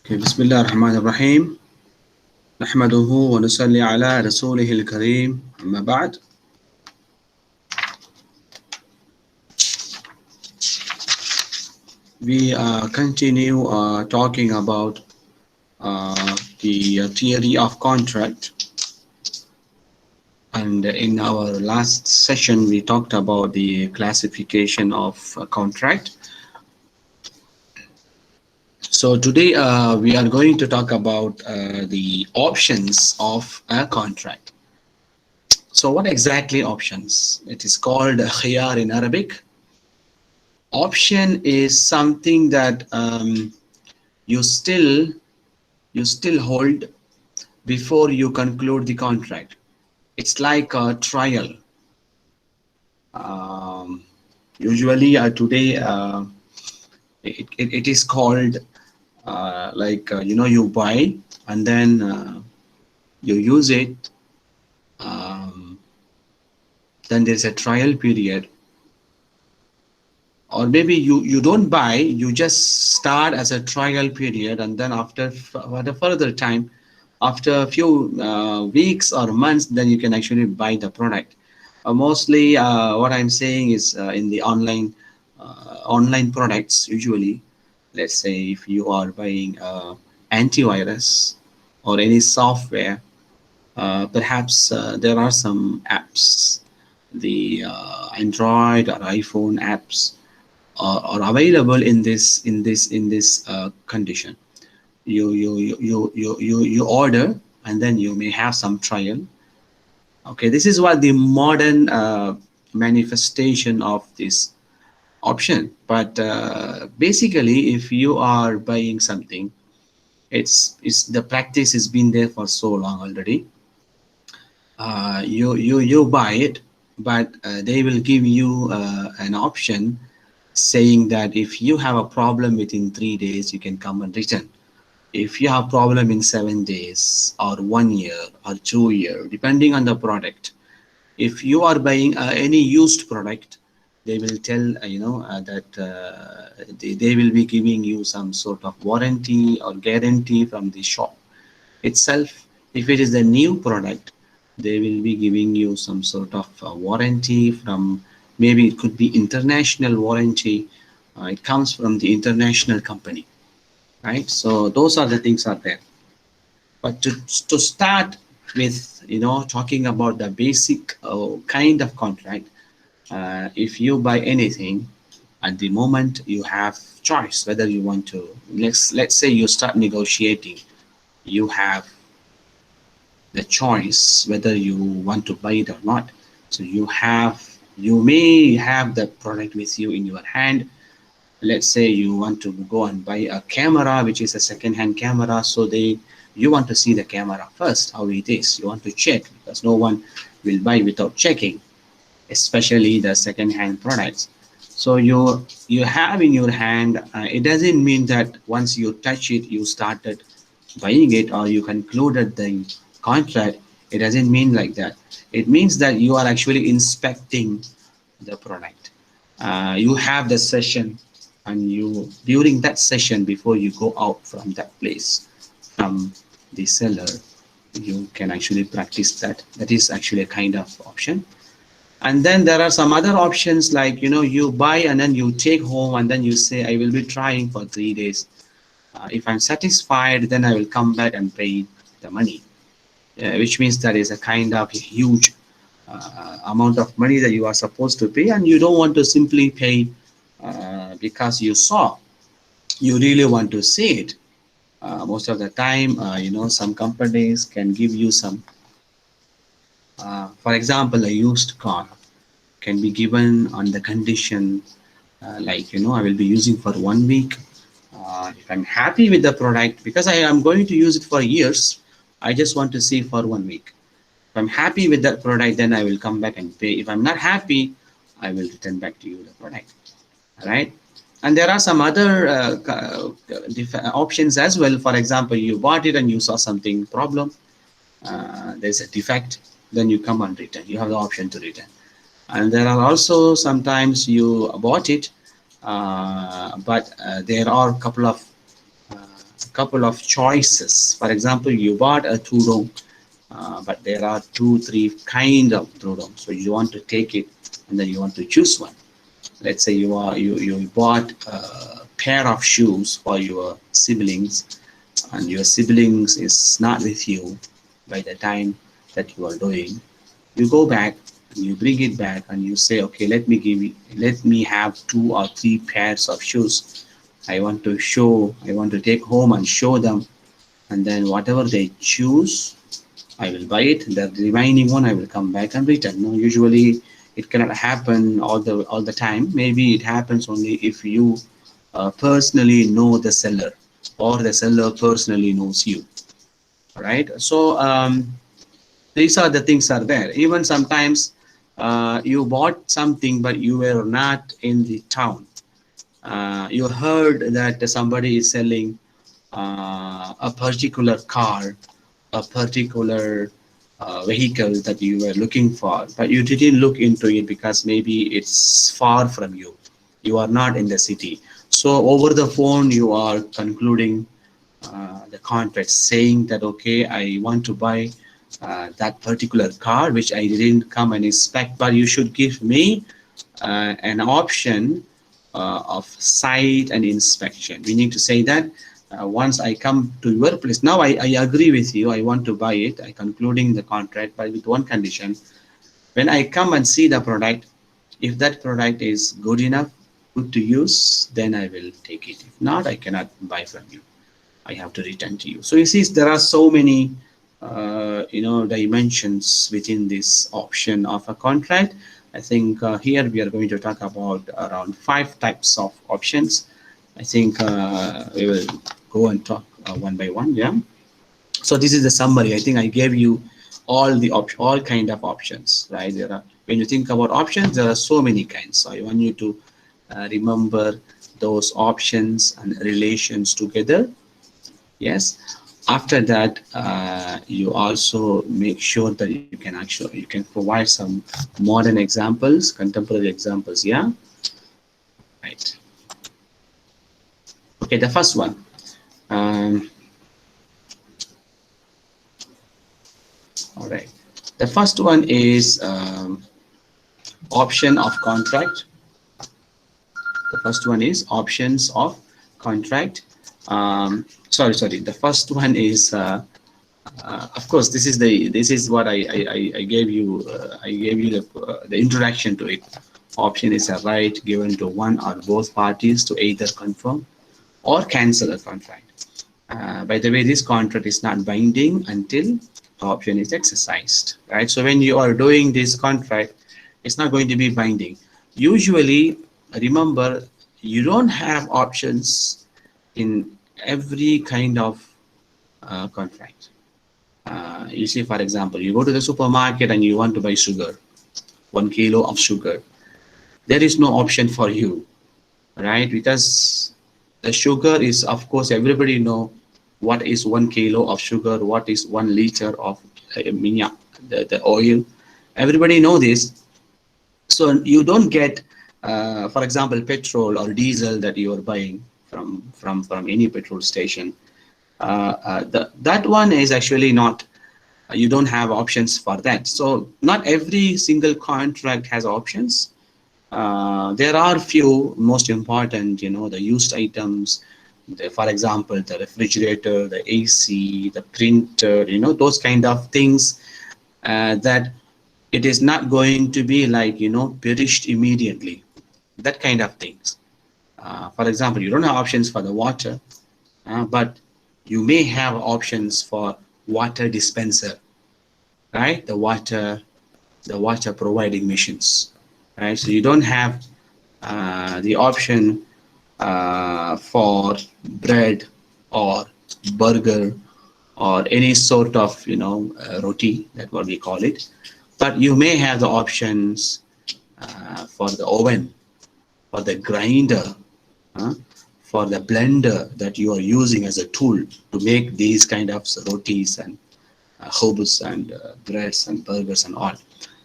Okay, Bismillah ar-Rahman ar-Rahim. Nahmaduhu wa nusalli ala rasulihil kareem. Amma ba'd. We continue talking about the theory of contract. And in our last session, we talked about the classification of a contract. So today we are going to talk about the options of a contract. So what exactly options? It is called Ikhtiyār in Arabic. Option is something that you still hold before you conclude the contract. It's like a trial. Usually today it is called you buy and then you use it, then there's a trial period. Or maybe you don't buy, you just start as a trial period, and then after a further time, after a few weeks or months, then you can actually buy the product. Mostly what I'm saying is in the online products. Usually, let's say if you are buying antivirus or any software, perhaps there are some apps, the Android or iPhone apps are available in this condition. You order, and then you may have some trial. Okay, this is what the modern manifestation of this option. But basically, if you are buying something, it's the practice has been there for so long already. You buy it, but they will give you an option saying that if you have a problem within 3 days, you can come and return. If you have a problem in 7 days or 1 year or 2 years, depending on the product. If you are buying any used product, they will tell that they will be giving you some sort of warranty or guarantee from the shop itself. If it is a new product, they will be giving you some sort of warranty from, maybe it could be international warranty. It comes from the international company, right? So those are the things are there. But to start with, talking about the basic kind of contract, if you buy anything, at the moment you have choice whether you want to, let's say you start negotiating, you have the choice whether you want to buy it or not. So you may have the product with you in your hand. Let's say you want to go and buy a camera, which is a second-hand camera. So you want to see the camera first, how it is. You want to check, because no one will buy without checking, especially the second-hand products. So you have in your hand. It doesn't mean that once you touch it, you started buying it or you concluded the contract. It doesn't mean like that. It means that you are actually inspecting the product. You have the session, and during that session, before you go out from that place, from the seller, you can actually practice that. That is actually a kind of option. And then there are some other options, like you buy and then you take home, and then you say, I will be trying for 3 days. If I'm satisfied, then I will come back and pay the money, which means that is a kind of huge amount of money that you are supposed to pay, and you don't want to simply pay because you saw. You really want to see it. Most of the time, some companies can give you some, for example, a used car can be given on the condition I will be using for 1 week. If I'm happy with the product, because I am going to use it for years, I just want to see for 1 week. If I'm happy with that product, then I will come back and pay. If I'm not happy, I will return back to you the product. All right. And there are some other options as well. For example, you bought it and you saw something problem. There's a defect. Then you come and return. You have the option to return. And there are also sometimes you bought it but there are couple of choices. For example, you bought a tudung, but there are two, three kind of tudung. So you want to take it, and then you want to choose one. Let's say you bought a pair of shoes for your siblings, and your siblings is not with you by the time that you are doing. You go back and you bring it back and you say, okay, let me have two or three pairs of shoes. I want to take home and show them, and then whatever they choose, I will buy it. The remaining one I will come back and return. No, usually it cannot happen all the time. Maybe it happens only if you personally know the seller, or the seller personally knows you. All right. So these are the things are there. Even sometimes you bought something, but you were not in the town. You heard that somebody is selling a particular car, a particular vehicle that you were looking for, but you didn't look into it because maybe it's far from you. You are not in the city. So over the phone, you are concluding the contract, saying that, okay, I want to buy that particular car, which I didn't come and inspect, but you should give me an option of sight and inspection. We need to say that once I come to your place, now I agree with you, I want to buy it, I concluding the contract, but with one condition. When I come and see the product, if that product is good enough, good to use, then I will take it. If not, I cannot buy from you. I have to return to you. So you see, there are so many dimensions within this option of a contract. I think here we are going to talk about around 5 types of options. I think we will go and talk one by one. Yeah. So this is the summary. I think I gave you all kind of options, right? When you think about options, there are so many kinds. So I want you to remember those options and relations together. Yes. After that, you also make sure that you can provide some modern examples, contemporary examples. Yeah. Right. Okay. The first one. All right. The first one is option of contract. The first one is options of contract. Sorry. The first one is, of course, this is what I gave you. I gave you the introduction to it. Option is a right given to one or both parties to either confirm or cancel a contract. By the way, this contract is not binding until the option is exercised, right? So when you are doing this contract, it's not going to be binding. Usually, remember, you don't have options in every kind of contract. You see, for example, you go to the supermarket and you want to buy sugar, 1 kilo of sugar. There is no option for you, right? Because the sugar is, of course, everybody know what is 1 kilo of sugar, what is 1 liter of the oil. Everybody know this. So you don't get, for example, petrol or diesel that you are buying from any petrol station. That one is actually not, you don't have options for that. So not every single contract has options. There are few most important, the used items, for example, the refrigerator, the AC, the printer, those kind of things that it is not going to be like, perished immediately. That kind of things. For example, you don't have options for the water, but you may have options for water dispenser, right? The water providing machines, right? So you don't have the option for bread or burger or any sort of roti, that's what we call it, but you may have the options for the oven, for the grinder, for the blender that you are using as a tool to make these kind of rotis and hobus and breads and burgers and all.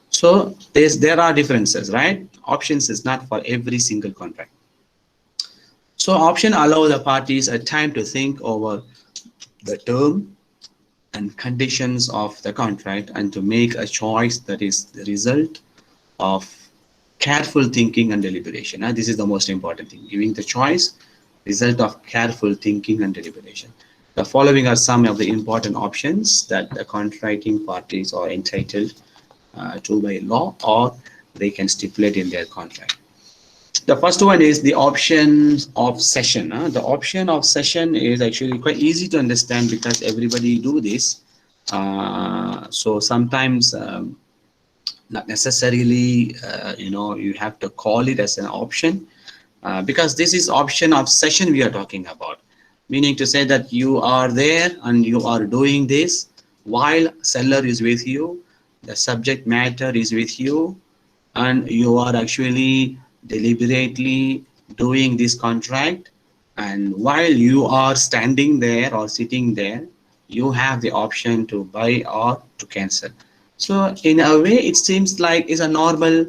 So there are differences, right? Options is not for every single contract. So option allow the parties a time to think over the term and conditions of the contract and to make a choice that is the result of careful thinking and deliberation. This is the most important thing, giving the choice, result of careful thinking and deliberation. The following are some of the important options that the contracting parties are entitled to by law, or they can stipulate in their contract. The first one is the option of cession. The option of cession is actually quite easy to understand because everybody do this. So sometimes not necessarily, you have to call it as an option because this is option of cession we are talking about. Meaning to say that you are there and you are doing this while seller is with you, the subject matter is with you, and you are actually deliberately doing this contract, and while you are standing there or sitting there, you have the option to buy or to cancel. So in a way it seems like it's a normal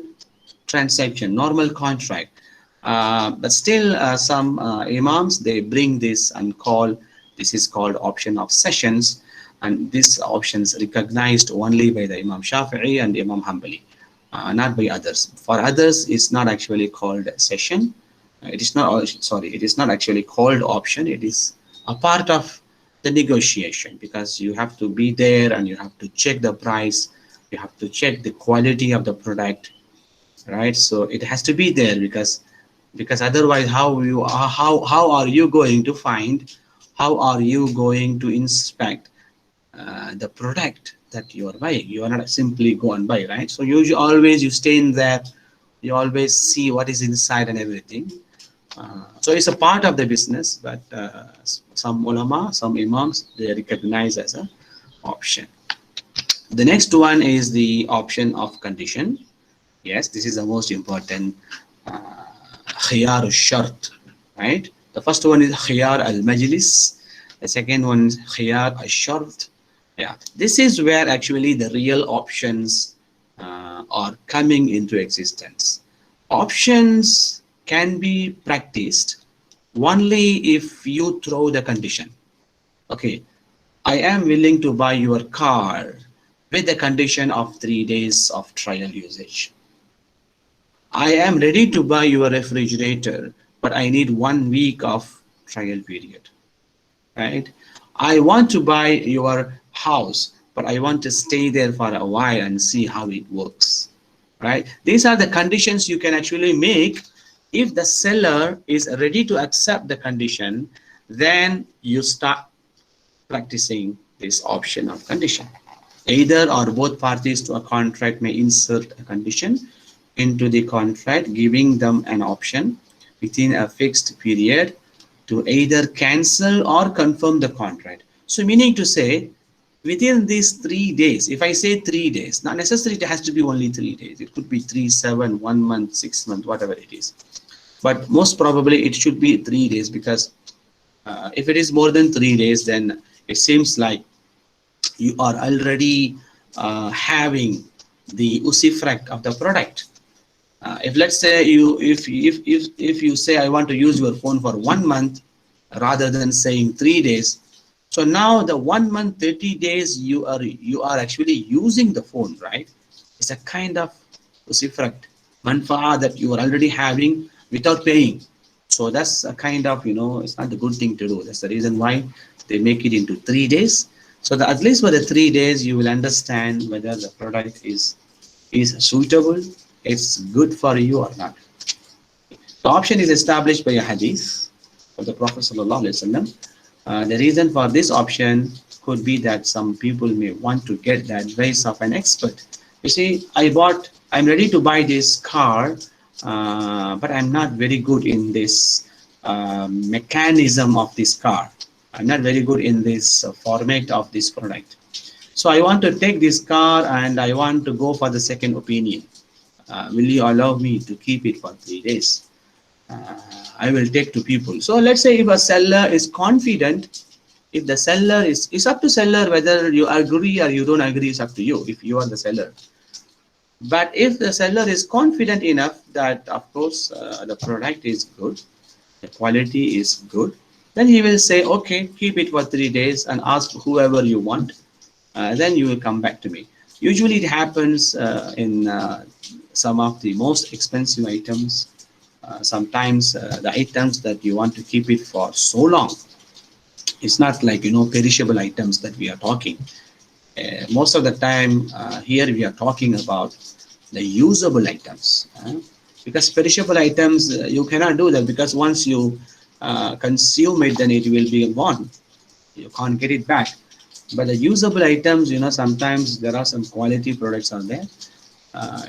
transaction, normal contract, but still some imams, they bring this and call this is called option of sessions, and this options recognized only by the Imam Shafi'i and Imam Hanbali, not by others. For others, it's not actually called session. It is not, sorry, it is not actually called option. It is a part of the negotiation because you have to be there and you have to check the price, you have to check the quality of the product, right? So it has to be there because otherwise, how are you going to find, how are you going to inspect the product that you are buying? You are not simply go and buy, right? So you always you stay in there, you always see what is inside and everything. So it's a part of the business, but some ulama, some imams, they recognize as an option. The next one is the option of condition. Yes, this is the most important. Ikhtiyār al-Shart, right? The first one is Ikhtiyār al-Majlis. The second one is Ikhtiyār al-Shart. Yeah, this is where actually the real options are coming into existence. Options can be practiced only if you throw the condition. Okay, I am willing to buy your car with the condition of 3 days of trial usage. I am ready to buy your refrigerator, but I need 1 week of trial period, right? I want to buy your house, but I want to stay there for a while and see how it works, right? These are the conditions you can actually make. If the seller is ready to accept the condition, then you start practicing this option of condition. Either or both parties to a contract may insert a condition into the contract, giving them an option within a fixed period to either cancel or confirm the contract. So meaning to say, within these 3 days, if I say 3 days, not necessarily it has to be only 3 days. It could be 3, 7, 1 month, 6 months, whatever it is. But most probably it should be 3 days because if it is more than 3 days, then it seems like you are already having the usufruct of the product. If let's say if you say I want to use your phone for 1 month rather than saying 3 days, so now the 1 month 30 days you are actually using the phone, right? It's a kind of usufruct manfa'a that you are already having without paying. So that's a kind of, it's not a good thing to do. That's the reason why they make it into 3 days. So that at least for the 3 days you will understand whether the product is suitable, it's good for you or not. The option is established by a hadith of the Prophet ﷺ. The reason for this option could be that some people may want to get the advice of an expert. You see, I'm ready to buy this car, but I'm not very good in this mechanism of this car. I'm not very good in this format of this product. So I want to take this car and I want to go for the second opinion. Will you allow me to keep it for 3 days? I will take to people. So let's say if a seller is confident, if the seller it's up to seller whether you agree or you don't agree, it's up to you if you are the seller. But if the seller is confident enough that of course the product is good, the quality is good, then he will say, okay, keep it for 3 days and ask whoever you want. Then you will come back to me. Usually it happens in some of the most expensive items. Sometimes the items that you want to keep it for so long, it's not like, perishable items that we are talking. Most of the time here we are talking about the usable items, because perishable items you cannot do that, because once you consume it, then it will be gone. You can't get it back. But the usable items, sometimes there are some quality products out there.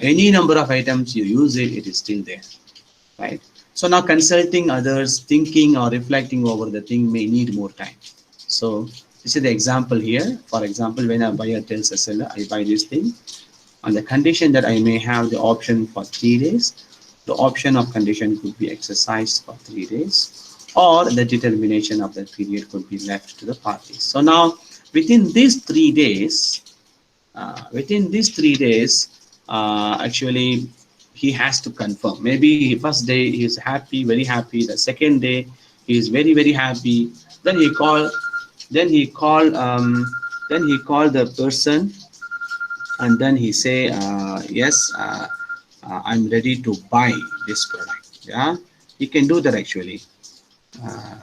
Any number of items you use it, it is still there, right? So now consulting others, thinking or reflecting over the thing may need more time. So this is the example here. For example, when a buyer tells a seller, I buy this thing on the condition that I may have the option for 3 days. The option of condition could be exercised for 3 days, or the determination of that period could be left to the parties. So now within these 3 days, actually he has to confirm. Maybe first day he is happy, very happy. The second day he is very, very happy. Then he called the person, and then he say, yes, I'm ready to buy this product. Yeah, he can do that actually. uh,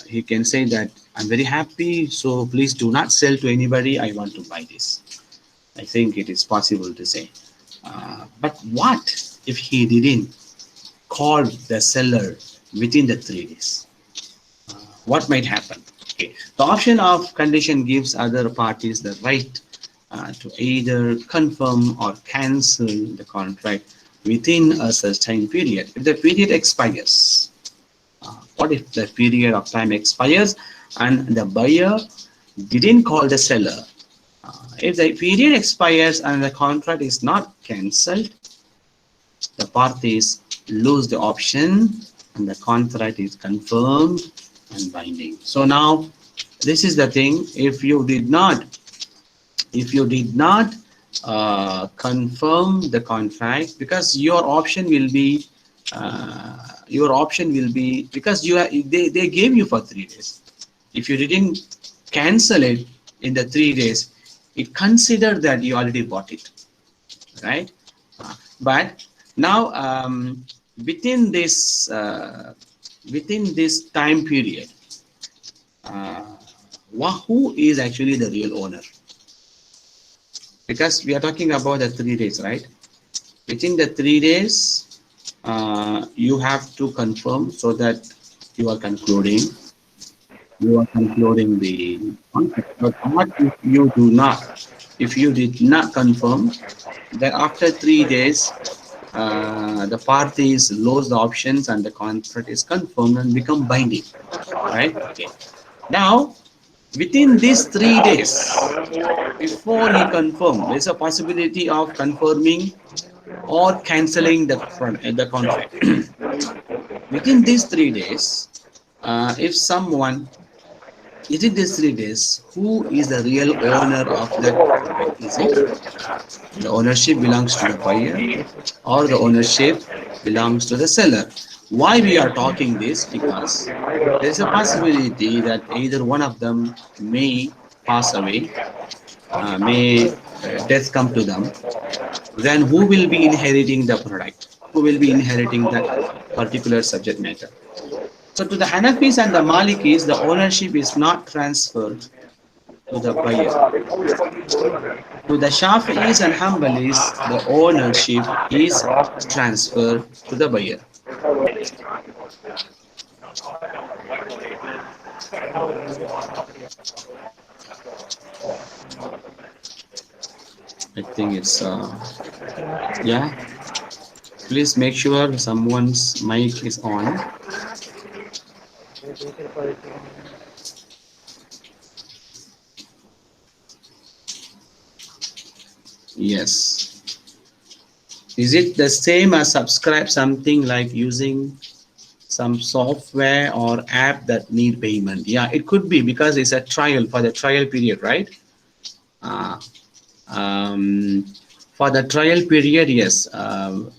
he can say that I'm very happy, so please do not sell to anybody, I want to buy this. I think it is possible to say. But what if he didn't call the seller within the 3 days? What might happen? Okay. The option of condition gives other parties the right to either confirm or cancel the contract within a certain period. If the period expires, what if the period of time expires and the buyer didn't call the seller? If the period expires and the contract is not cancelled, the parties lose the option and the contract is confirmed and binding. So now this is the thing. If you did not confirm the contract, because your option will be because they gave you for 3 days. If you didn't cancel it in the 3 days, it considered that you already bought it, right? But now within this time period, who is actually the real owner? Because we are talking about the 3 days, right? Within the 3 days, you have to confirm, so that you are concluding the contract. But what if you do not? If you did not confirm, then after 3 days, the parties lose the options and the contract is confirmed and become binding, right? Okay. Now, within these 3 days, before he confirmed, there's a possibility of confirming or cancelling the contract. Within these 3 days, if someone, within these 3 days, who is the real owner of that contract? Is it the ownership belongs to the buyer, or the ownership belongs to the seller? Why we are talking this? Because there is a possibility that either one of them may pass away, may death come to them. Then who will be inheriting the product? Who will be inheriting that particular subject matter? So to the Hanafis and the Malikis, the ownership is not transferred to the buyer. To the Shafi'is and Hanbalis, the ownership is transferred to the buyer. I think it's yeah. Please make sure someone's mic is on. Yes. Is it the same as subscribe something like using some software or app that need payment? Yeah, it could be, because it's a trial, for the trial period, right? For the trial period, yes,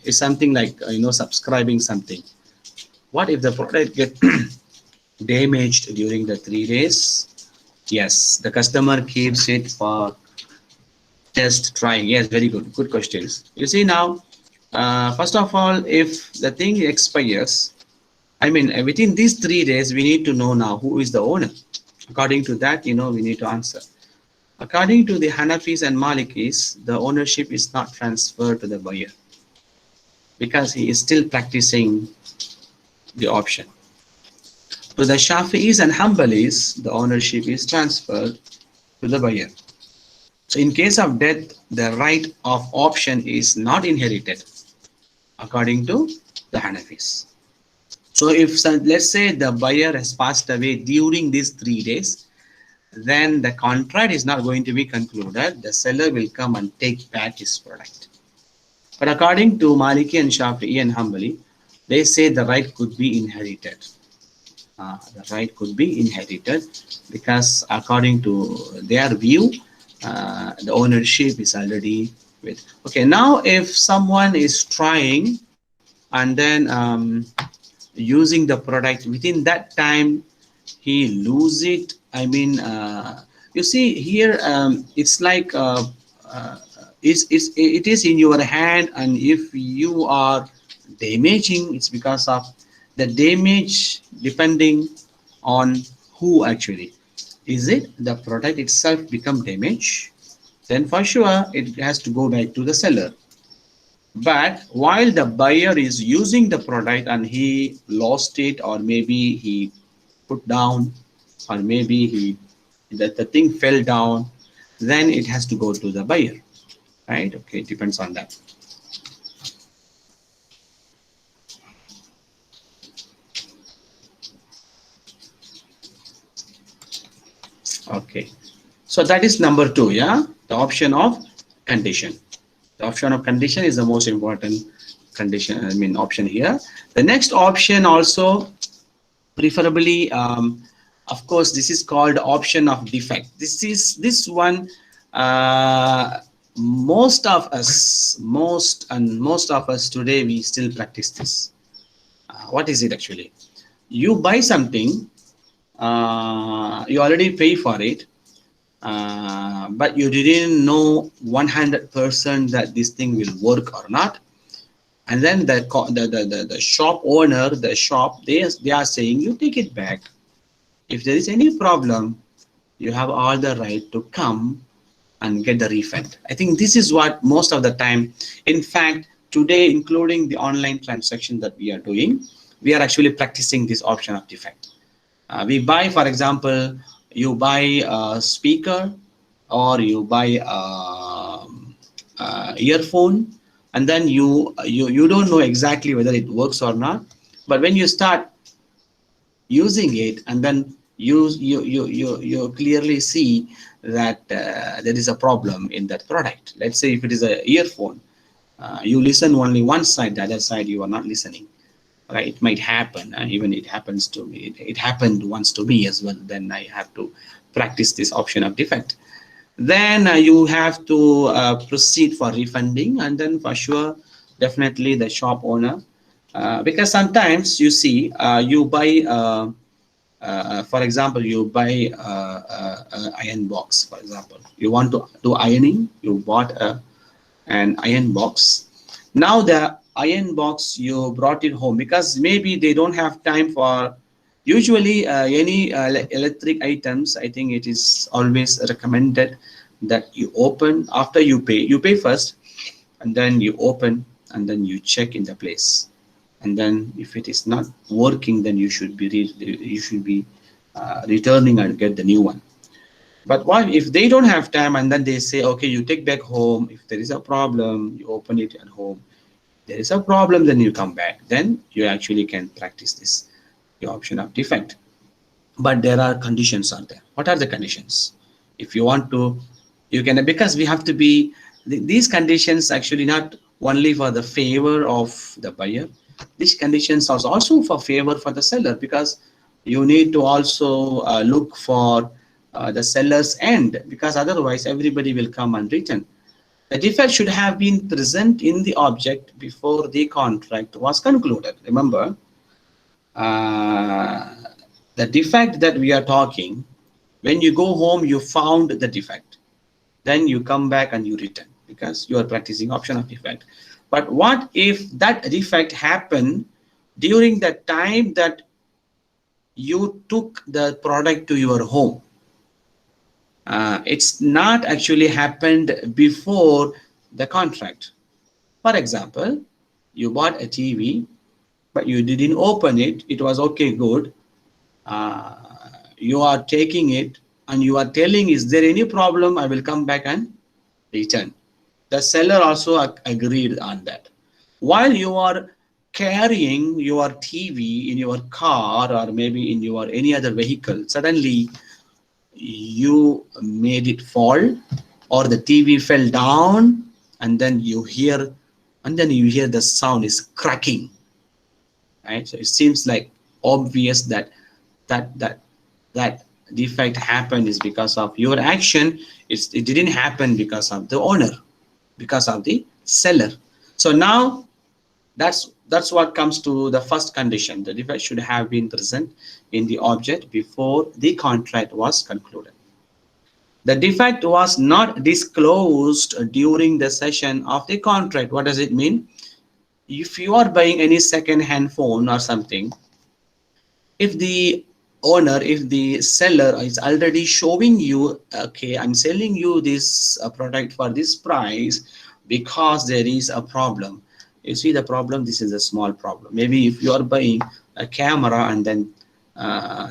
it's something like subscribing something. What if the product get damaged during the 3 days? Yes, the customer keeps it for just trying. Yes, very good. Good questions. You see now, first of all, if the thing expires, I mean, within these 3 days, we need to know now who is the owner. According to that, we need to answer. According to the Hanafis and Malikis, the ownership is not transferred to the buyer because he is still practicing the option. To the Shafi'is and Hanbalis, the ownership is transferred to the buyer. So in case of death, the right of option is not inherited according to the Hanafis. So if, let's say, the buyer has passed away during these 3 days, then the contract is not going to be concluded. The seller will come and take back his product. But according to Maliki and Shafi'i and Hanbali, they say the right could be inherited. The right could be inherited because according to their view, the ownership is already with. Okay, now if someone is trying and then using the product, within that time he lose it. I mean, you see here, it's like it is in your hand, and if you are damaging, it's because of the damage depending on who actually. Is it the product itself become damaged? Then for sure it has to go back to the seller. But while the buyer is using the product and he lost it, or maybe he put down, or maybe the thing fell down, then it has to go to the buyer, right? Okay, it depends on that. Okay, so that is number 2, yeah, the option of condition. The option of condition is the most important condition, I mean option here. The next option also, preferably, of course, this is called option of defect. This one, most of us today, we still practice this. What is it actually? You buy something, you already pay for it, but you didn't know 100% that this thing will work or not. And then the shop owner, the shop, they are saying, you take it back. If there is any problem, you have all the right to come and get the refund. I think this is what most of the time, in fact, today, including the online transaction that we are doing, we are actually practicing this option of defect. We buy, for example, you buy a speaker or you buy earphone, and then you don't know exactly whether it works or not. But when you start using it, and then you clearly see that there is a problem in that product. Let's say if it is an earphone, you listen only one side, the other side you are not listening. Right? It might happen, and even it happens to me. It happened once to me as well. Then I have to practice this option of defect. Then you have to proceed for refunding, and then for sure, definitely the shop owner, because sometimes you see you buy, for example, you buy iron box. For example, you want to do ironing. You bought an iron box. Now the iron box, you brought it home because maybe they don't have time for. Usually any electric items, I think it is always recommended that you open after you pay first, and then you open, and then you check in the place, and then if it is not working, then you should be returning and get the new one. But what if they don't have time, and then they say, okay, you take back home. If there is a problem, you open it at home. There is a problem, then you come back. Then you actually can practice this, the option of defect. But there are conditions out there. What are the conditions? If you want to, you can, because we have to be, these conditions actually not only for the favor of the buyer. These conditions are also for favor for the seller, because you need to also look for the seller's end, because otherwise everybody will come and return. The defect should have been present in the object before the contract was concluded. Remember, uh, the defect that we are talking, when you go home, you found the defect, then you come back and you return because you are practicing option of defect. But what if that defect happened during the time that you took the product to your home? It's not actually happened before the contract. For example, you bought a TV, but you didn't open it. It was okay, good. Uh, you are taking it and you are telling, is there any problem? I will come back and return. The seller also agreed on that. While you are carrying your TV in your car or maybe in your any other vehicle, suddenly you made it fall, or the TV fell down, and then you hear the sound is cracking, right? So it seems like obvious that that that that defect happened is because of your action. It didn't happen because of the owner, because of the seller. So now that's what comes to the first condition. The defect should have been present in the object before the contract was concluded. The defect was not disclosed during the session of the contract. What does it mean? If you are buying any second-hand phone or something, if the owner, if the seller is already showing you, okay, I'm selling you this product for this price because there is a problem. You see the problem, this is a small problem. Maybe if you are buying a camera and then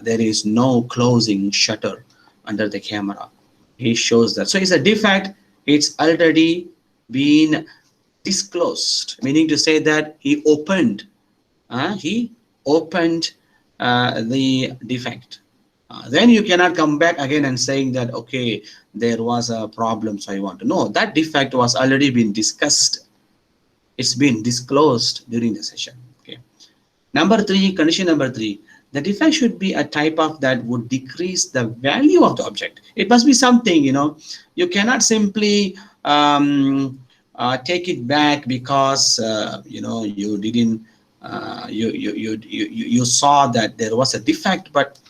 there is no closing shutter under the camera, he shows that. So it's a defect, it's already been disclosed, meaning to say that he opened the defect. Then you cannot come back again and saying that, okay, there was a problem, so I want to know. That defect was already been discussed. It's been disclosed during the session. Okay. Number three, condition number three, the defect should be a type of that would decrease the value of the object. It must be something, you cannot simply take it back because you didn't you saw that there was a defect, but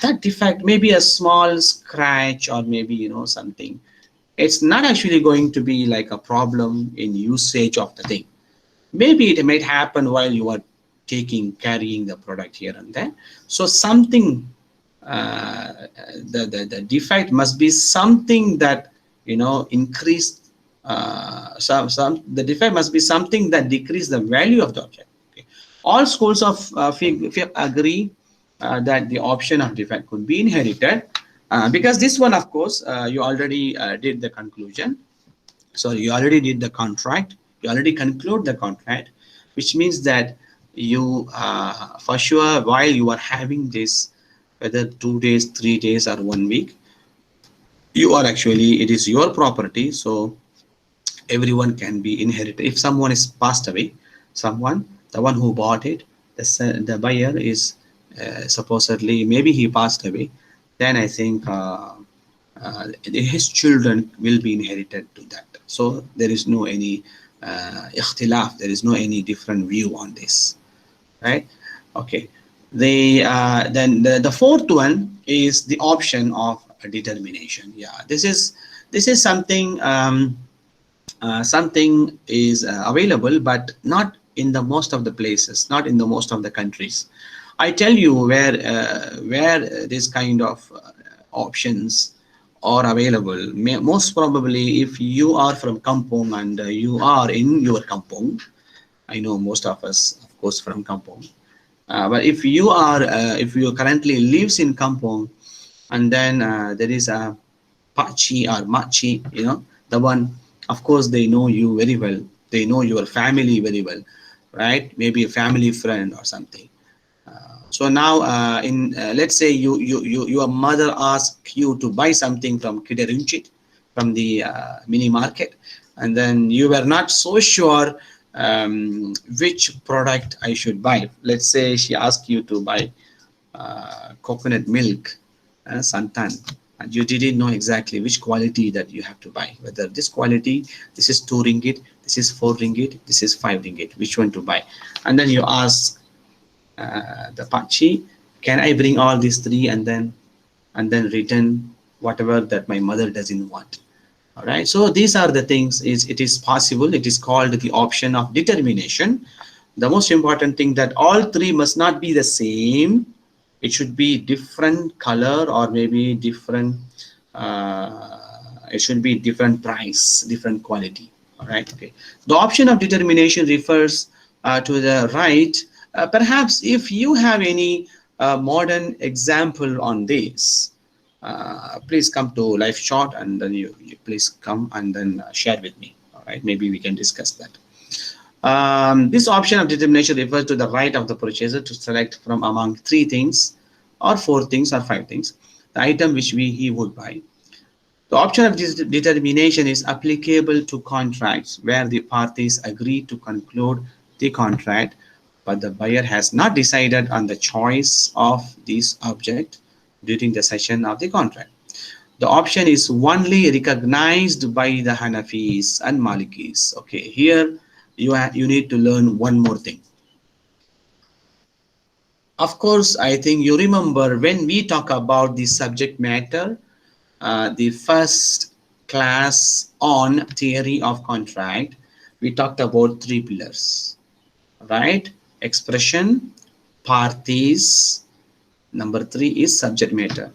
that defect may be a small scratch or maybe something. It's not actually going to be like a problem in usage of the thing. Maybe it might happen while you are carrying the product here and there. So something, the defect must be something that increase the defect must be something that decrease the value of the object. Okay. All schools of fiqh agree that the option of defect could be inherited, because this one, of course, you already did the conclusion. So you already did the contract, you already conclude the contract, which means that you for sure, while you are having this, whether 2 days, 3 days or 1 week, you are actually, it is your property, so everyone can be inherited. If someone is passed away, the one who bought it, the buyer is supposedly, maybe he passed away, then I think his children will be inherited to that. So there is no any ikhtilaf, there is no any different view on this, right? Okay. Then the fourth one is the option of determination. Yeah, this is something something is available, but not in the most of the places, not in the most of the countries. I tell you where this kind of options are available. Most probably, if you are from Kampong and you are in your Kampong, I know most of us, of course, from Kampong. But if you currently lives in Kampong, and then there is a Pachi or Machi, the one, of course, they know you very well. They know your family very well, right? Maybe a family friend or something. So now, let's say your mother asks you to buy something from Kiderunchit, from the mini market, and then you were not so sure which product I should buy. Let's say she asked you to buy coconut milk, Santan, and you didn't know exactly which quality that you have to buy. Whether this quality, this is 2 ringgit, this is 4 ringgit, this is 5 ringgit, which one to buy? And then you ask the Pachi, can I bring all these three and then return whatever that my mother doesn't want? All right, so these are the things. It is possible. It is called the option of determination. The most important thing that all three must not be the same. It should be different color or maybe different. It should be different price, different quality. All right. Okay. The option of determination refers to the right. Perhaps if you have any modern example on this, please come to live short and then you please come and then share with me. All right. Maybe we can discuss that. This option of determination refers to the right of the purchaser to select from among three things or four things or five things, the item which he would buy. The option of determination is applicable to contracts where the parties agree to conclude the contract, but the buyer has not decided on the choice of this object during the session of the contract. The option is only recognized by the Hanafis and Malikis. Okay, here you need to learn one more thing. Of course, I think you remember when we talk about the subject matter, the first class on theory of contract, we talked about three pillars, right? Expression, parties, number three is subject matter.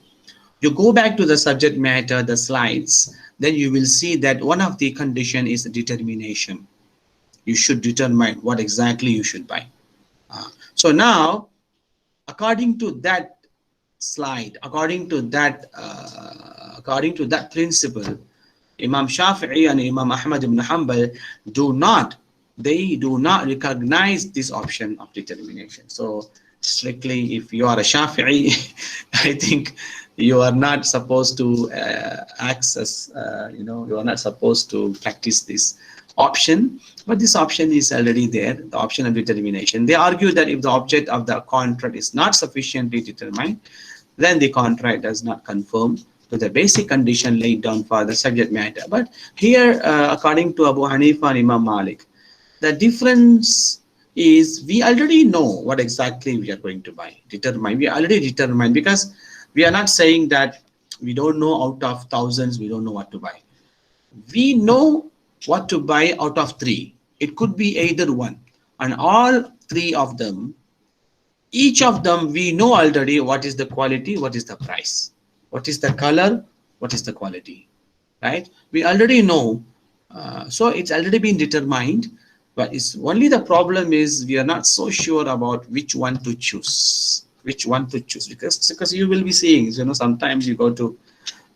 You go back to the subject matter, the slides, then you will see that one of the condition is determination. You should determine what exactly you should buy. So now, according to that slide, according to that principle, Imam Shafi'i and Imam Ahmad ibn Hanbal do not recognize this option of determination. So strictly, if you are a Shafi'i, I think you are not supposed to access, you are not supposed to practice this option, but this option is already there, the option of determination. They argue that if the object of the contract is not sufficiently determined, then the contract does not conform to the basic condition laid down for the subject matter. But here, according to Abu Hanifa and Imam Malik, the difference is we already know what exactly we are going to buy. We already determined, because we are not saying that we don't know out of thousands, we don't know what to buy. We know what to buy out of three. It could be either one. And all three of them, each of them, we know already what is the quality, what is the price, what is the color, what is the quality, right? We already know. So it's already been determined, but it's only the problem is we are not so sure about which one to choose. Because you will be seeing, sometimes you go to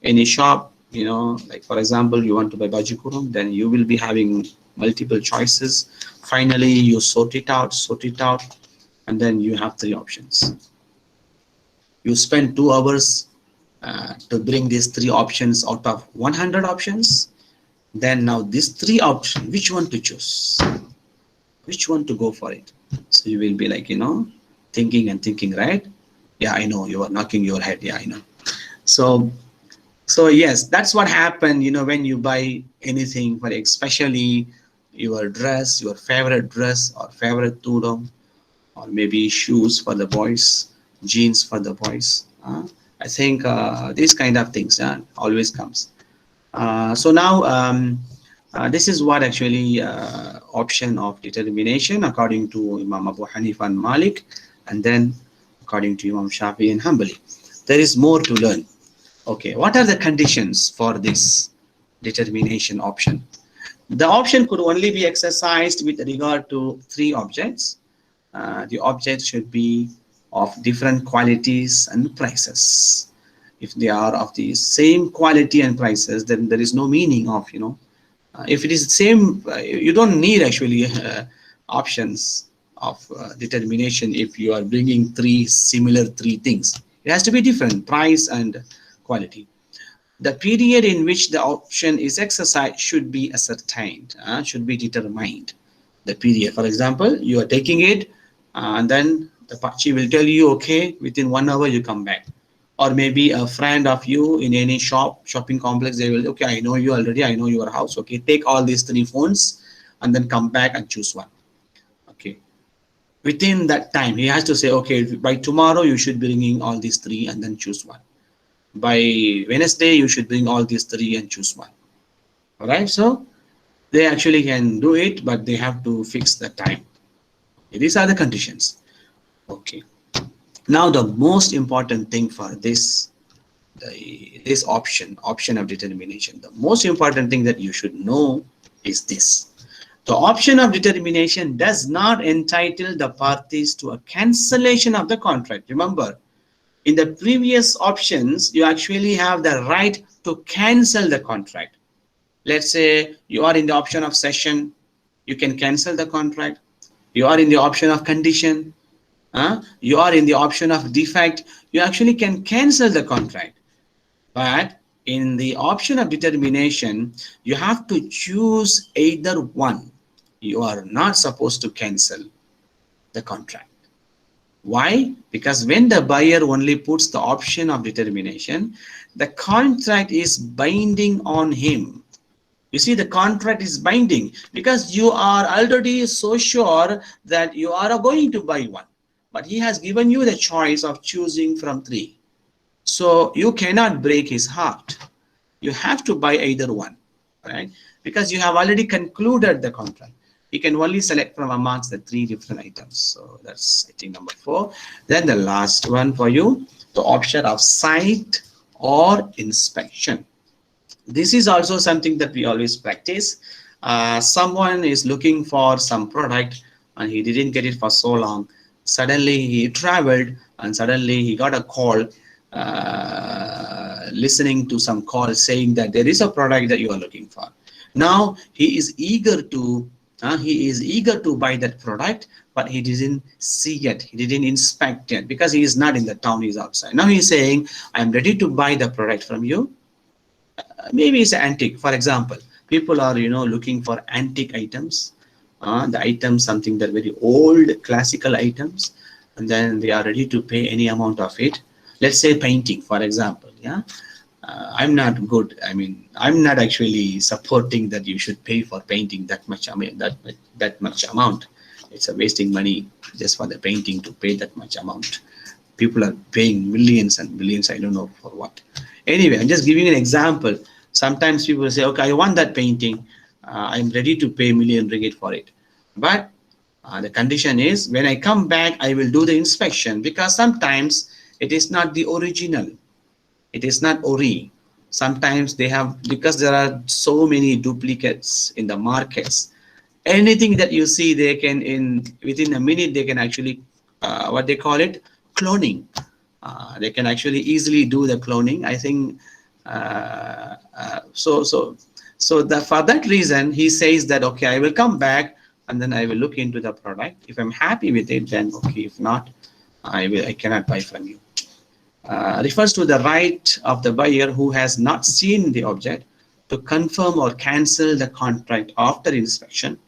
any shop, like for example, you want to buy baju kurung, then you will be having multiple choices. Finally, you sort it out, and then you have three options. You spend 2 hours to bring these three options out of 100 options. Then now these three options, which one to choose? Which one to go for it? So you will be like, thinking, right? Yeah, I know, you are knocking your head. Yeah, I know. So yes, that's what happened, when you buy anything, for especially your dress, your favorite dress or favorite tudong, or maybe shoes for the boys, jeans for the boys. I think these kind of things always comes. So now this is what actually option of determination according to Imam Abu Hanifa and Malik, and then according to Imam Shafi and Hanbali. There is more to learn. Okay, what are the conditions for this determination option? The option could only be exercised with regard to three objects. The object should be of different qualities and prices. If they are of the same quality and prices, then there is no meaning of, if it is the same, you don't need actually options of determination if you are bringing three things. It has to be different, price and quality. The period in which the option is exercised should be ascertained, should be determined. The period, for example, you are taking it, and then the Pachi will tell you, okay, within 1 hour you come back. Or maybe a friend of you in any shopping complex, they will, okay, I know you already, I know your house, okay, take all these three phones and then come back and choose one. Okay. within that time, he has to say, okay, by tomorrow you should be bringing all these three and then choose one. By Wednesday, you should bring all these three and choose one. All right, so they actually can do it, but they have to fix the time. These are the conditions. Okay. Now the most important thing for this option of determination, the most important thing that you should know is this: the option of determination does not entitle the parties to a cancellation of the contract. Remember, in the previous options, you actually have the right to cancel the contract. Let's say you are in the option of cession, you can cancel the contract. You are in the option of condition, you are in the option of defect, you actually can cancel the contract. But in the option of determination, you have to choose either one. You are not supposed to cancel the contract. Why? Because when the buyer only puts the option of determination, the contract is binding on him. You see, the contract is binding because you are already so sure that you are going to buy one. But he has given you the choice of choosing from three. So you cannot break his heart. You have to buy either one, right? Because you have already concluded the contract. You can only select from amongst the three different items. So that's, I think, number 4. Then the last one for you, the option of sight or inspection. This is also something that we always practice. Someone is looking for some product and he didn't get it for so long. Suddenly he traveled and suddenly he got a call, listening to some call saying that there is a product that you are looking for. Now he is eager to buy that product, but he didn't see it, he didn't inspect it because he is not in the town, he is outside. Now he is saying, I am ready to buy the product from you. Maybe it's antique. For example, people are looking for antique items, the items something that very old classical items, and then they are ready to pay any amount of it. Let's say painting, for example. I'm not good. I mean, I'm not actually supporting that you should pay for painting that much. I mean, that much amount. It's a wasting money just for the painting to pay that much amount. People are paying millions and millions. I don't know for what. Anyway, I'm just giving an example. Sometimes people say, okay, I want that painting. I'm ready to pay million ringgit for it. But the condition is when I come back, I will do the inspection because sometimes it is not the original. It is not ori. Sometimes they have, because there are so many duplicates in the markets. Anything that you see, they can within a minute they can actually what they call it, cloning. They can actually easily do the cloning. I think for that reason he says that okay, I will come back and then I will look into the product. If I'm happy with it, then okay. If not, I cannot buy from you. Refers to the right of the buyer who has not seen the object to confirm or cancel the contract after inspection.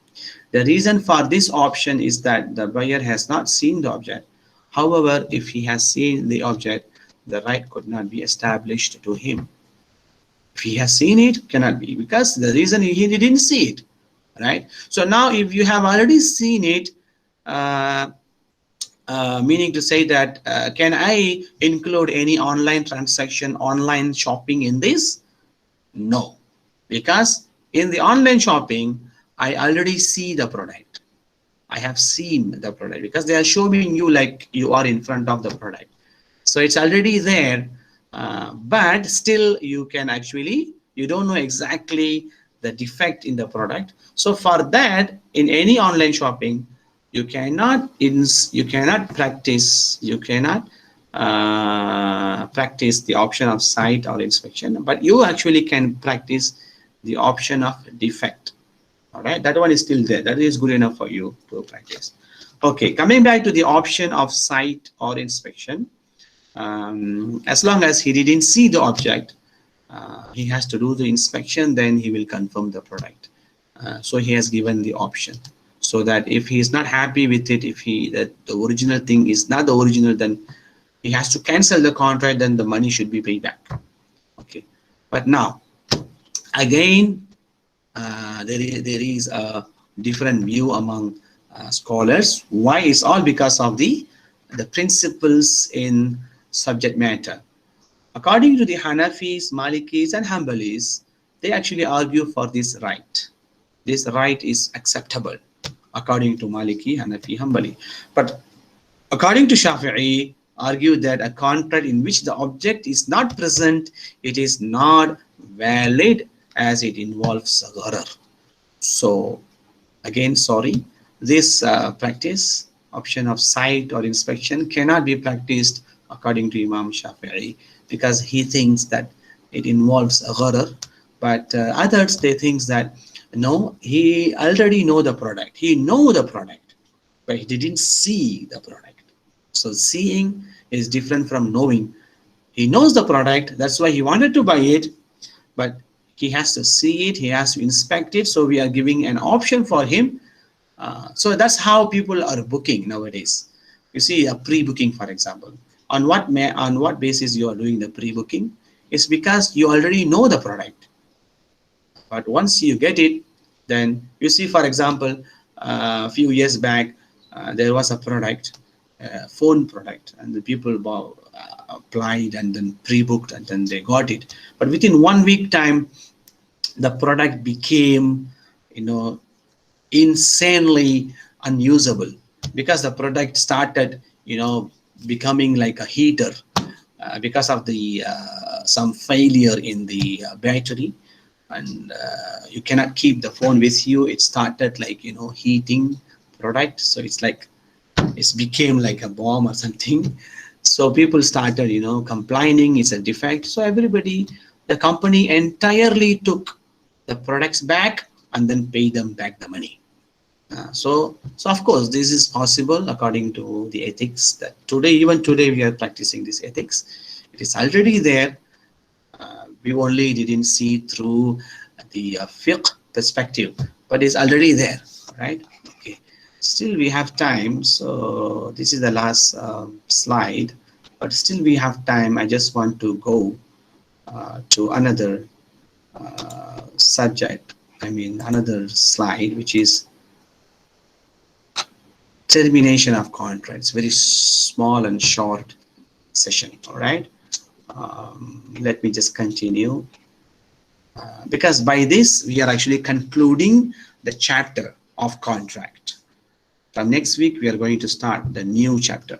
The reason for this option is that the buyer has not seen the object. However, if he has seen the object, the right could not be established to him. If he has seen it, cannot be, because the reason he didn't see it, right? So now if you have already seen it, meaning to say that can I include any online transaction, online shopping in this? No, because in the online shopping, I already see the product. I have seen the product because they are showing you like you are in front of the product. So it's already there, but still you can actually, you don't know exactly the defect in the product. So for that, in any online shopping, you cannot practice the option of sight or inspection, but you actually can practice the option of defect. All right, that one is still there. That is good enough for you to practice. Okay, coming back to the option of sight or inspection, as long as he didn't see the object, he has to do the inspection, then he will confirm the product. So he has given the option, so that if he is not happy with it, if the original thing is not the original, then he has to cancel the contract, then the money should be paid back. Okay, but now again, there is a different view among scholars. Why? It's all because of the principles in subject matter. According to the Hanafis, Malikis, and Hanbalis, they actually argue for this right. This right is acceptable according to Maliki, Hanafi, Hanbali. But according to Shafi'i, argue that a contract in which the object is not present, it is not valid as it involves a gharar. So again, sorry, this practice, option of sight or inspection, cannot be practiced according to Imam Shafi'i, because he thinks that it involves a gharar. But others, they think that no, he already know the product. He know the product, but he didn't see the product. So seeing is different from knowing. He knows the product, that's why he wanted to buy it, but he has to see it, he has to inspect it. So we are giving an option for him. So that's how people are booking nowadays. You see, a pre-booking, for example. On what basis you are doing the pre-booking? It's because you already know the product. But once you get it, then you see, for example, a few years back, there was a product, phone product, and the people applied and then pre-booked and then they got it. But within 1 week time, the product became, insanely unusable, because the product started, becoming like a heater because of the some failure in the battery, and you cannot keep the phone with you. It started like heating product, so it's became like a bomb or something. So people started complaining it's a defect. So everybody, the company entirely took the products back and then paid them back the money. So of course this is possible according to the ethics, that even today we are practicing this ethics. It is already there. We only didn't see through the fiqh perspective, but it's already there, right? Okay. Still we have time, so this is the last slide, but still we have time. I just want to go to another subject, another slide, which is termination of contracts. Very small and short session. All right. Let me just continue, because by this we are actually concluding the chapter of contract. From next week we are going to start the new chapter.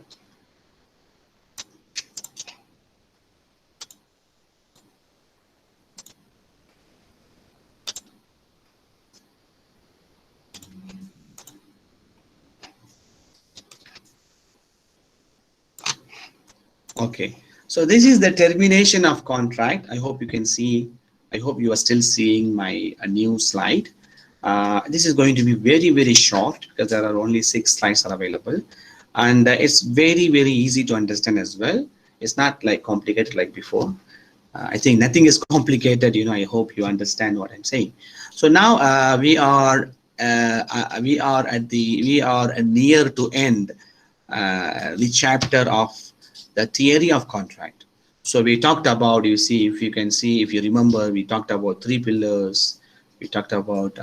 Okay, so this is the termination of contract. I hope you can see, I hope you are still seeing my new slide. This is going to be very, very short, because there are only 6 slides are available, and it's very, very easy to understand as well. It's not like complicated like before. I think nothing is complicated. I hope you understand what I'm saying. So now we are near to end the chapter of the theory of contract. So we talked about, if you remember, we talked about 3 pillars. We talked about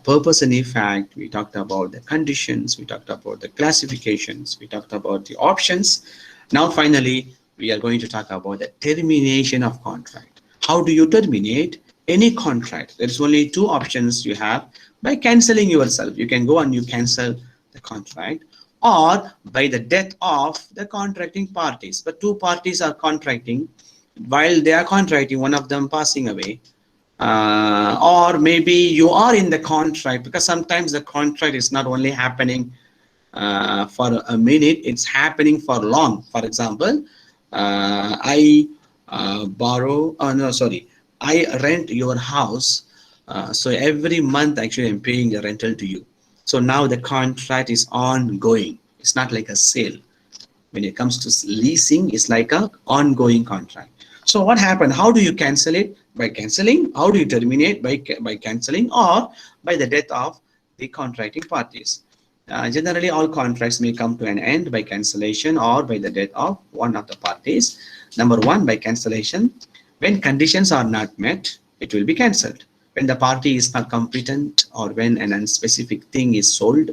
purpose and effect. We talked about the conditions. We talked about the classifications. We talked about the options. Now finally we are going to talk about the termination of contract. How do you terminate any contract? There's only 2 options you have: by cancelling yourself. You can go and you cancel the contract, or by the death of the contracting parties. But 2 parties are contracting. While they are contracting, one of them passing away, or maybe you are in the contract, because sometimes the contract is not only happening for a minute, it's happening for long. For example, I rent your house, so every month actually I'm paying a rental to you. So now the contract is ongoing. It's not like a sale. When it comes to leasing, it's like an ongoing contract. So what happened? How do you cancel it? By cancelling. How do you terminate? By cancelling, or by the death of the contracting parties. Generally, all contracts may come to an end by cancellation or by the death of one of the parties. Number 1, by cancellation. When conditions are not met, it will be cancelled. when the party is not competent, or when an unspecific thing is sold,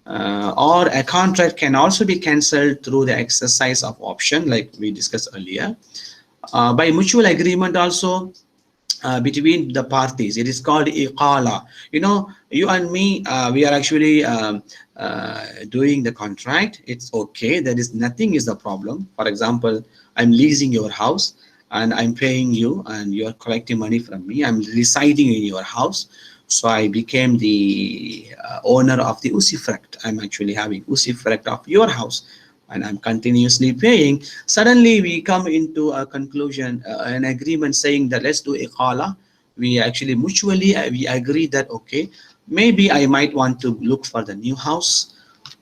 or a contract can also be cancelled through the exercise of option, like we discussed earlier, by mutual agreement also between the parties. It is called iqala. You know, you and me, we are actually doing the contract. It's okay. There is nothing is the problem. For example, I'm leasing your house and I'm paying you, and you're collecting money from me. I'm residing in your house. So I became the owner of the usufruct. I'm actually having usufruct of your house, and I'm continuously paying. Suddenly we come into a conclusion, an agreement saying that let's do iqala. We actually mutually we agree that okay, maybe I might want to look for the new house.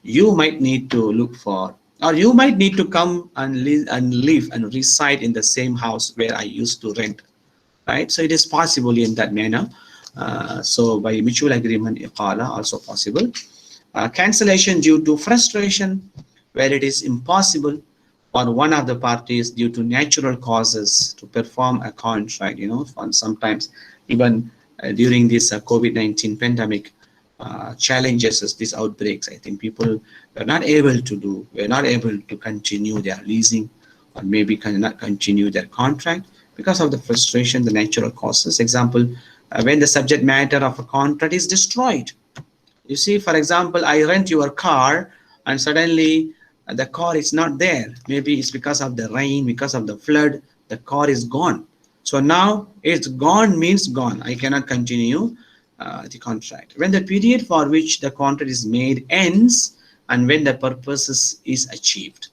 You might need to look for, or you might need to come and live and reside in the same house where I used to rent, right? So it is possible in that manner. So by mutual agreement, iqala also possible. Cancellation due to frustration, where it is impossible for one of the parties due to natural causes to perform a contract. You know, sometimes even during this COVID-19 pandemic challenges, as these outbreaks, I think people were not able to continue their leasing, or maybe cannot continue their contract because of the frustration, the natural causes. Example, when the subject matter of a contract is destroyed. You see, for example, I rent your car and suddenly the car is not there. Maybe it's because of the rain, because of the flood, the car is gone. So now it's gone means gone. I cannot continue the contract. When the period for which the contract is made ends, and when the purpose is achieved.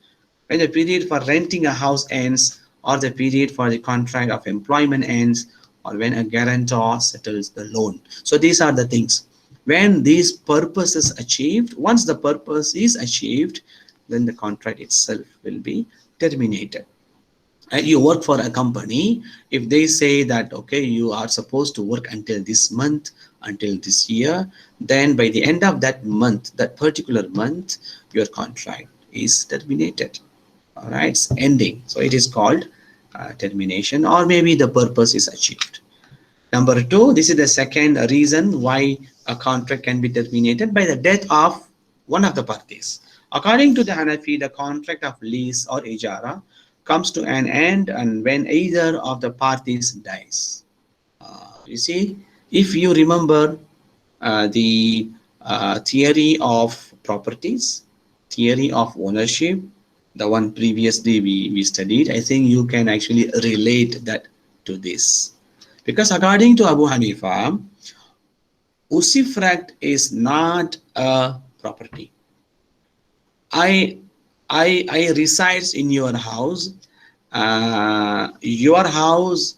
When the period for renting a house ends, or the period for the contract of employment ends, or when a guarantor settles the loan. So these are the things. When these purposes achieved, once the purpose is achieved, then the contract itself will be terminated. You work for a company, if they say that okay, you are supposed to work until this month, until this year, then by the end of that month, that particular month, your contract is terminated. All right, it's ending. So it is called termination, or maybe the purpose is achieved. Number two, this is the second reason why a contract can be terminated: by the death of one of the parties. According to the Hanafi, the contract of lease or ijara comes to an end and when either of the parties dies. You see, if you remember the theory of properties, theory of ownership, the one previously we studied, I think you can actually relate that to this. Because according to Abu Hanifa, usufruct is not a property. I resides in your house. Your house,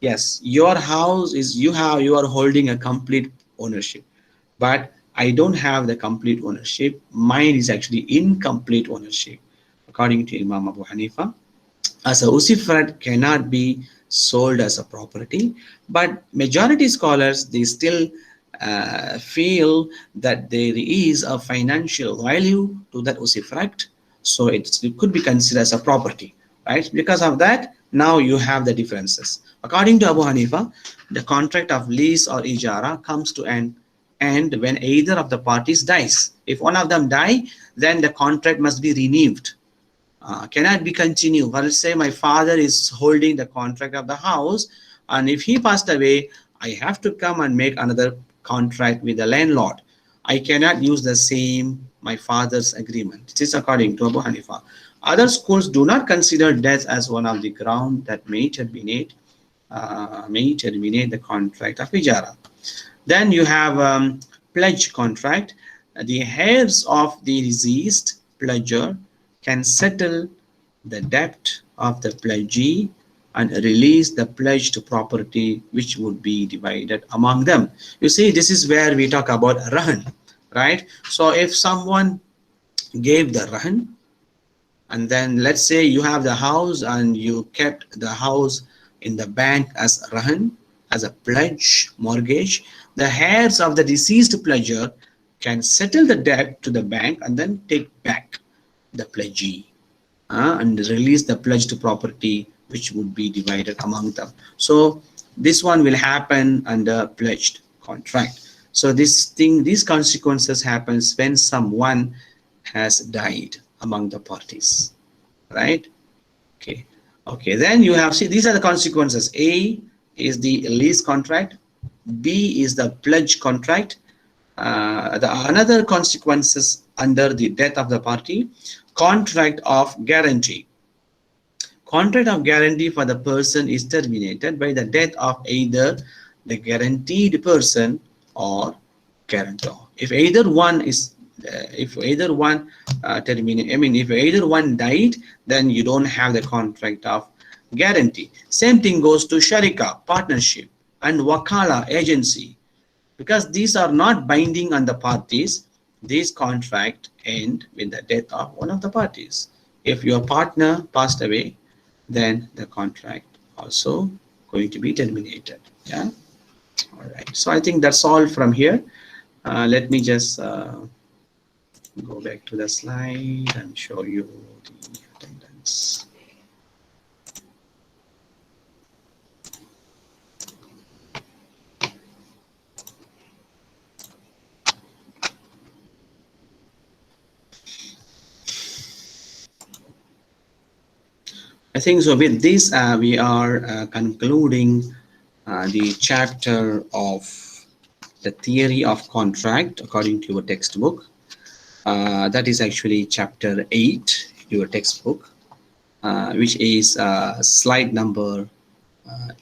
yes, your house is, you are holding a complete ownership, but I don't have the complete ownership. Mine is actually incomplete ownership, according to Imam Abu Hanifa. As a usufruct cannot be sold as a property, but majority scholars, they still feel that there is a financial value to that usufruct, so it could be considered as a property, right? Because of that, now you have the differences. According to Abu Hanifa, the contract of lease or ijara comes to an end when either of the parties dies. If one of them die, then the contract must be renewed. Cannot be continued. Well, let's say my father is holding the contract of the house, and if he passed away, I have to come and make another contract with the landlord. I cannot use the same my father's agreement. This is according to Abu Hanifa. Other schools do not consider death as one of the grounds that may terminate the contract of ijara. Then you have pledge contract. The heirs of the deceased pledger can settle the debt of the pledgee and release the pledged property, which would be divided among them. You see, this is where we talk about rahan, right? So if someone gave the rahan, and then let's say you have the house and you kept the house in the bank as rahan, as a pledge mortgage, the heirs of the deceased pledger can settle the debt to the bank and then take back the pledgee and release the pledged property, which would be divided among them. So This one will happen under pledged contract. So these consequences happens when someone has died among the parties, right? Okay. Okay, then you have, see, these are the consequences. A is the lease contract, B is the pledge contract. Another consequences under the death of the party, contract of guarantee. Contract of guarantee for the person is terminated by the death of either the guaranteed person or guarantor. If either one is terminate, I mean, if either one died, then you don't have the contract of guarantee. Same thing goes to sharika, partnership, and wakala, agency, because these are not binding on the parties. These contract end with the death of one of the parties. If your partner passed away, then the contract also going to be terminated. Yeah. All right. So I think that's all from here. Let me just go back to the slide and show you the attendance. I think so. With this, we are concluding the chapter of the theory of contract according to your textbook. That is actually chapter 8, your textbook, which is slide number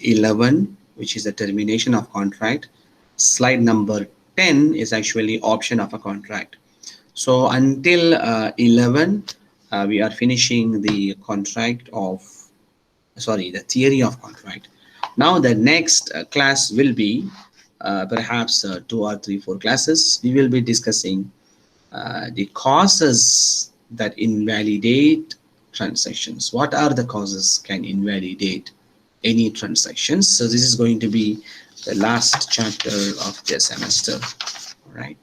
11, which is the termination of contract. Slide number 10 is actually option of a contract. So until 11, we are finishing the contract of, sorry, the theory of contract. Now the next class will be perhaps 2 or 3, 4 classes. We will be discussing the causes that invalidate transactions. What are the causes can invalidate any transactions? So this is going to be the last chapter of the semester. All right.